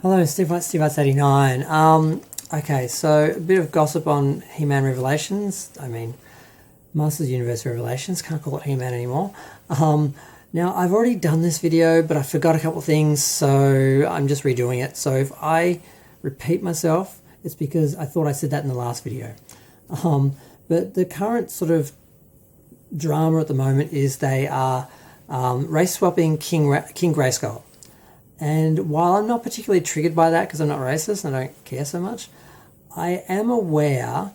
Hello, Steve89. Okay, so a bit of gossip on He-Man Revelations. I mean, Masters Universe Revelations. Can't call it He-Man anymore. Now, I've already done this video, but I forgot a couple of things, so I'm just redoing it. So if I repeat myself, it's because I thought I said that in the last video. But the current sort of drama at the moment is they are race swapping King Grayskull. And while I'm not particularly triggered by that because I'm not racist and I don't care so much, I am aware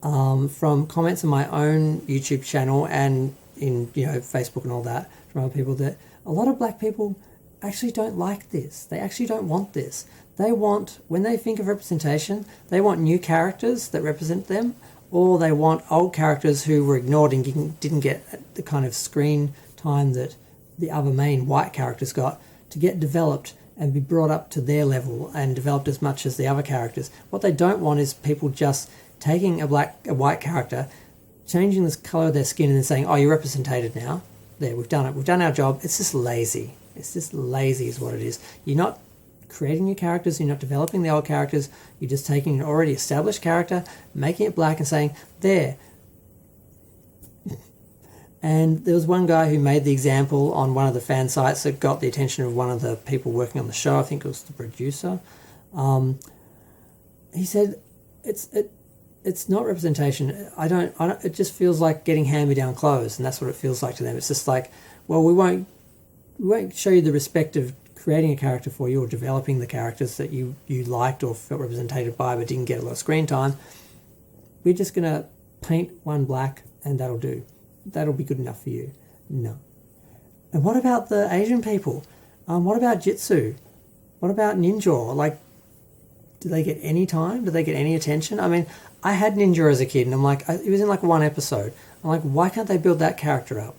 from comments on my own YouTube channel and in Facebook and all that from other people that a lot of black people actually don't like this. They actually don't want this. They want, when they think of representation, they want new characters that represent them, or they want old characters who were ignored and didn't get the kind of screen time that the other main white characters got, to get developed and be brought up to their level and developed as much as the other characters. What they don't want is people just taking a white character, changing the colour of their skin and then saying, oh, you're represented now. There, we've done it. We've done our job. It's just lazy. It's just lazy is what it is. You're not creating new characters. You're not developing the old characters. You're just taking an already established character, making it black and saying, there. And there was one guy who made the example on one of the fan sites that got the attention of one of the people working on the show. I think it was the producer. He said, "It's not representation. I don't. It just feels like getting hand-me-down clothes, and that's what it feels like to them. It's just like, well, we won't show you the respect of creating a character for you or developing the characters that you liked or felt represented by but didn't get a lot of screen time. We're just gonna paint one black, and that'll do." That'll be good enough for you. No. And what about the Asian people? What about Jitsu? What about Ninja? Like, do they get any time? Do they get any attention? I mean, I had Ninja as a kid, and I'm like, it was in like one episode. I'm like, why can't they build that character up?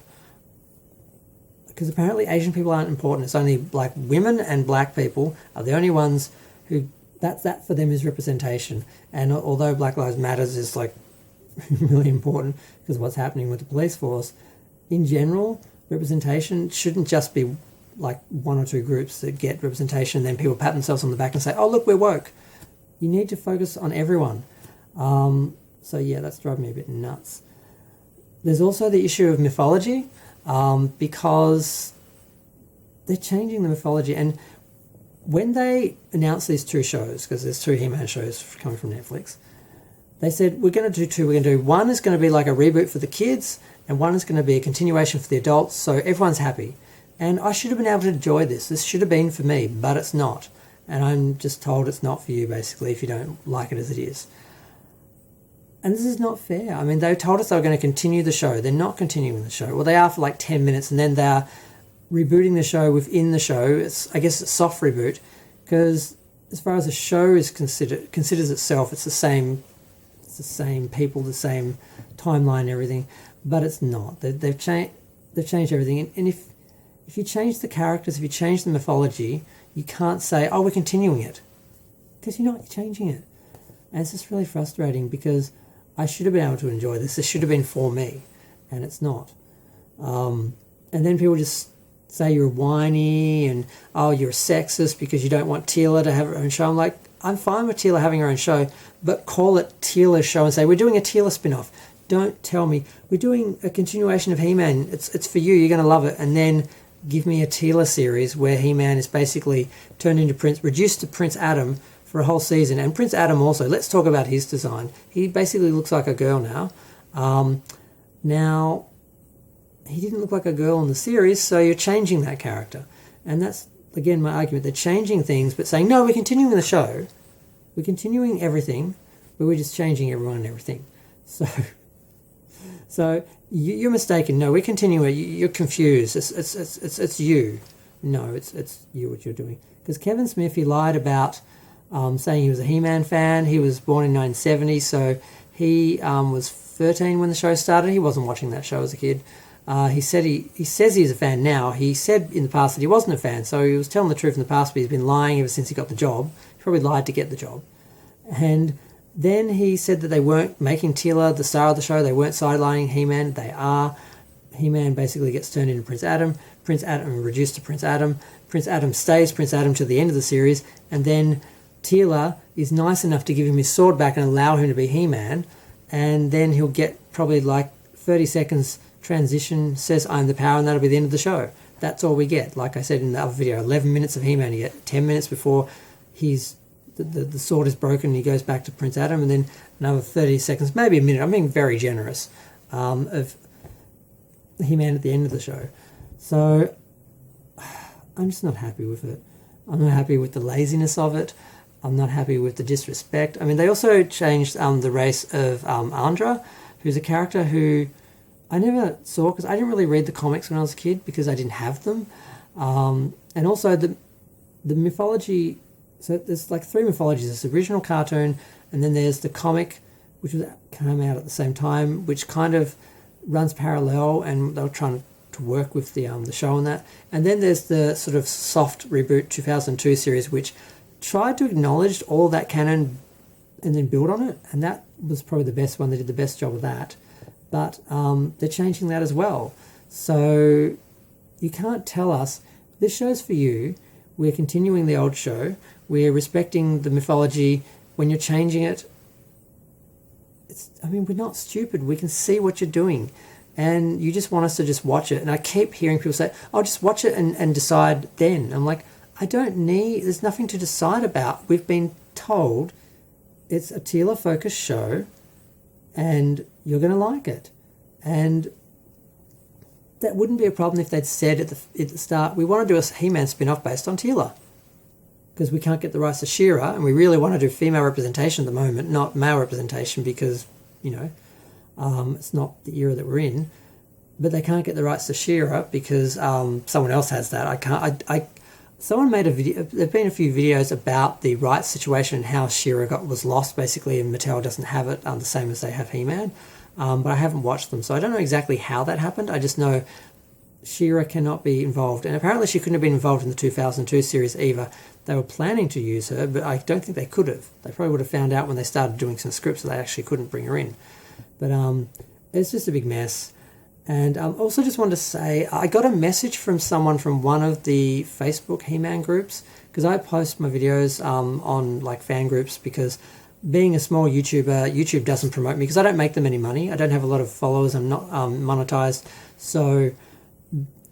Because apparently Asian people aren't important. It's only like women and black people are the only ones who, that for them is representation. And although Black Lives Matters is like really important because of what's happening with the police force, in general, representation shouldn't just be like one or two groups that get representation and then people pat themselves on the back and say, oh, look, we're woke. You need to focus on everyone. So yeah, that's driving me a bit nuts. There's also the issue of mythology, because they're changing the mythology. And when they announced these two shows, because there's two He-Man shows coming from Netflix, they said, we're going to do two. We're going to do one is going to be like a reboot for the kids, and one is going to be a continuation for the adults, so everyone's happy. And I should have been able to enjoy this. This should have been for me, but it's not. And I'm just told it's not for you, basically, if you don't like it as it is. And this is not fair. I mean, they told us they were going to continue the show. They're not continuing the show. Well, they are for like 10 minutes, and then they're rebooting the show within the show. I guess it's a soft reboot, because as far as the show is considers itself, it's the same people, the same timeline, everything, but it's not. They've changed everything. And if you change the characters, if you change the mythology, you can't say, oh, we're continuing it, because you're not changing it. And it's just really frustrating, because I should have been able to enjoy this. This should have been for me, and it's not. And then people just say you're whiny and, oh, you're a sexist because you don't want Teela to have her own show. I'm like, I'm fine with Teela having her own show, but call it Teela's show and say, we're doing a Teela spin-off. Don't tell me, we're doing a continuation of He-Man. It's for you, you're going to love it. And then give me a Teela series where He-Man is basically turned into reduced to Prince Adam for a whole season. And Prince Adam also, let's talk about his design. He basically looks like a girl now. Now, he didn't look like a girl in the series, so you're changing that character. And that's, again, my argument. They're changing things, but saying, no, we're continuing the show. We're continuing everything, but we're just changing everyone and everything. So you're mistaken. No, we're continuing. You're confused. It's you. No, it's you what you're doing. Because KevinSmith, he lied about saying he was a He-Man fan. He was born in 1970, so he was 13 when the show started. He wasn't watching that show as a kid. He says he's a fan now. He said in the past that he wasn't a fan, so he was telling the truth in the past, but he's been lying ever since he got the job. He probably lied to get the job. And then he said that they weren't making Teela the star of the show. They weren't sidelining He-Man. They are. He-Man basically gets turned into Prince Adam. Prince Adam reduced to Prince Adam. Prince Adam stays Prince Adam to the end of the series, and then Teela is nice enough to give him his sword back and allow him to be He-Man, and then he'll get probably like 30 seconds transition, says I'm the power, and that'll be the end of the show. That's all we get. Like I said in the other video, 11 minutes of He-Man. You get 10 minutes before the sword is broken and he goes back to Prince Adam, and then another 30 seconds, maybe a minute. I'm being very generous, of He-Man at the end of the show. So I'm just not happy with it. I'm not happy with the laziness of it. I'm not happy with the disrespect. I mean, they also changed the race of Andra, who's a character who I never saw because I didn't really read the comics when I was a kid because I didn't have them. And also the mythology, so there's like 3 mythologies. There's the original cartoon, and then there's the comic, which came out at the same time, which kind of runs parallel, and they were trying to work with the show on that. And then there's the sort of soft Reboot 2002 series, which tried to acknowledge all that canon and then build on it, and that was probably the best one. They did the best job of that. But they're changing that as well. So you can't tell us, this show's for you, we're continuing the old show, we're respecting the mythology. When you're changing it, we're not stupid. We can see what you're doing. And you just want us to just watch it. And I keep hearing people say, oh, just watch it and decide then. I'm like, there's nothing to decide about. We've been told it's a Teela-focused show and you're going to like it. And that wouldn't be a problem if they'd said at the start, we want to do a He-Man spin-off based on Teela, because we can't get the rights to She-Ra, and we really want to do female representation at the moment, not male representation, because, it's not the era that we're in. But they can't get the rights to She-Ra because someone else has that. Someone made a video. There've been a few videos about the rights situation and how She-Ra was lost, basically, and Mattel doesn't have it the same as they have He-Man. But I haven't watched them, so I don't know exactly how that happened. I just know She-Ra cannot be involved, and apparently she couldn't have been involved in the 2002 series either. They were planning to use her, but I don't think they could have. They probably would have found out when they started doing some scripts that they actually couldn't bring her in. But it's just a big mess. And also just wanted to say, I got a message from someone from one of the Facebook He-Man groups, because I post my videos on like fan groups, because being a small YouTuber, YouTube doesn't promote me because I don't make them any money. I don't have a lot of followers. I'm not monetized. So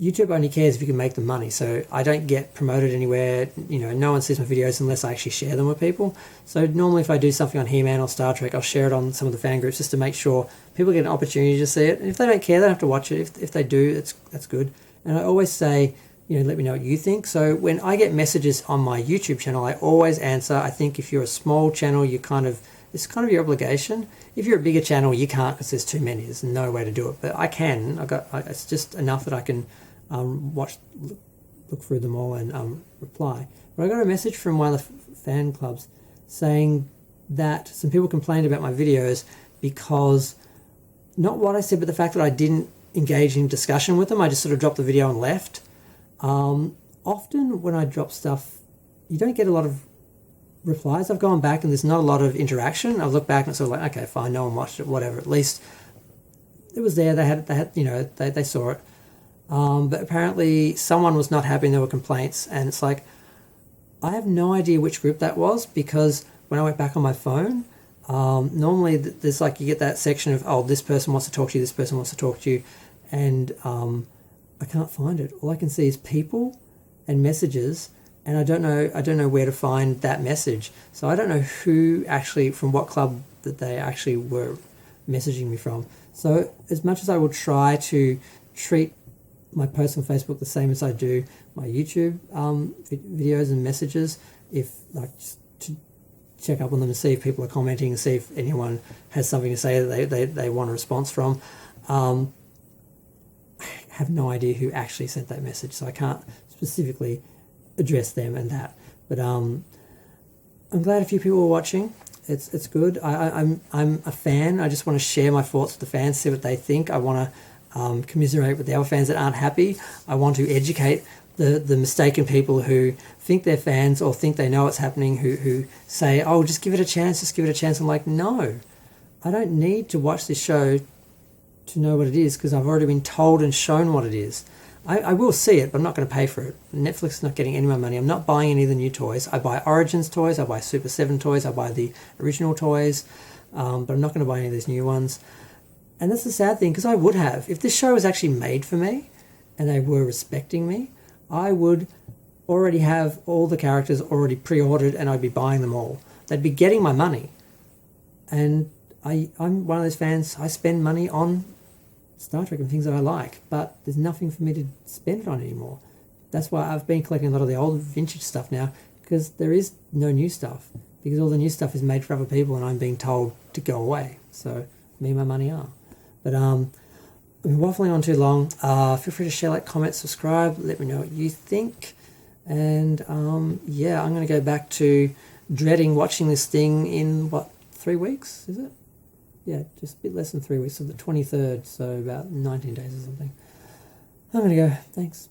YouTube only cares if you can make them money. So I don't get promoted anywhere. No one sees my videos unless I actually share them with people. So normally if I do something on He-Man or Star Trek, I'll share it on some of the fan groups just to make sure people get an opportunity to see it. And if they don't care, they don't have to watch it. If they do, that's good. And I always say, let me know what you think. So when I get messages on my YouTube channel, I always answer. I think if you're a small channel, it's kind of your obligation. If you're a bigger channel, you can't because there's too many. There's no way to do it. But I can. It's just enough that I can look through them all and reply. But I got a message from one of the fan clubs saying that some people complained about my videos because, not what I said, but the fact that I didn't engage in discussion with them. I just sort of dropped the video and left. Often when I drop stuff, you don't get a lot of replies. I've gone back and there's not a lot of interaction. I look back and it's sort of like, okay, fine, no one watched it, whatever. At least it was there. They had they saw it. But apparently someone was not happy and there were complaints, and it's like, I have no idea which group that was, because when I went back on my phone, normally there's like, you get that section of, oh, this person wants to talk to you, this person wants to talk to you, and I can't find it. All I can see is people and messages, and I don't know where to find that message. So I don't know who actually, from what club that they actually were messaging me from. So as much as I will try to treat my posts on Facebook the same as I do my YouTube videos and messages, if like just to check up on them and see if people are commenting and see if anyone has something to say that they want a response from. I have no idea who actually sent that message, so I can't specifically address them and that. But I'm glad a few people were watching. It's good. I'm a fan. I just want to share my thoughts with the fans, see what they think. I want to commiserate with the other fans that aren't happy. I want to educate the mistaken people who think they're fans or think they know what's happening, who say, oh, just give it a chance, I'm like, no, I don't need to watch this show to know what it is, because I've already been told and shown what it is. I will see it, but I'm not going to pay for it. Netflix is not getting any more money. I'm not buying any of the new toys. I buy Origins toys, I buy Super 7 toys, I buy the original toys, but I'm not going to buy any of these new ones. And that's the sad thing, because I would have. If this show was actually made for me, and they were respecting me, I would already have all the characters already pre-ordered, and I'd be buying them all. They'd be getting my money. And I'm one of those fans, I spend money on Star Trek and things that I like, but there's nothing for me to spend it on anymore. That's why I've been collecting a lot of the old vintage stuff now, because there is no new stuff, because all the new stuff is made for other people and I'm being told to go away. So me and my money are. But I've been waffling on too long. Feel free to share, like, comment, subscribe, let me know what you think. And yeah, I'm going to go back to dreading watching this thing in, what, 3 weeks, is it? Yeah, just a bit less than 3 weeks, so the 23rd, so about 19 days or something. I'm going to go. Thanks.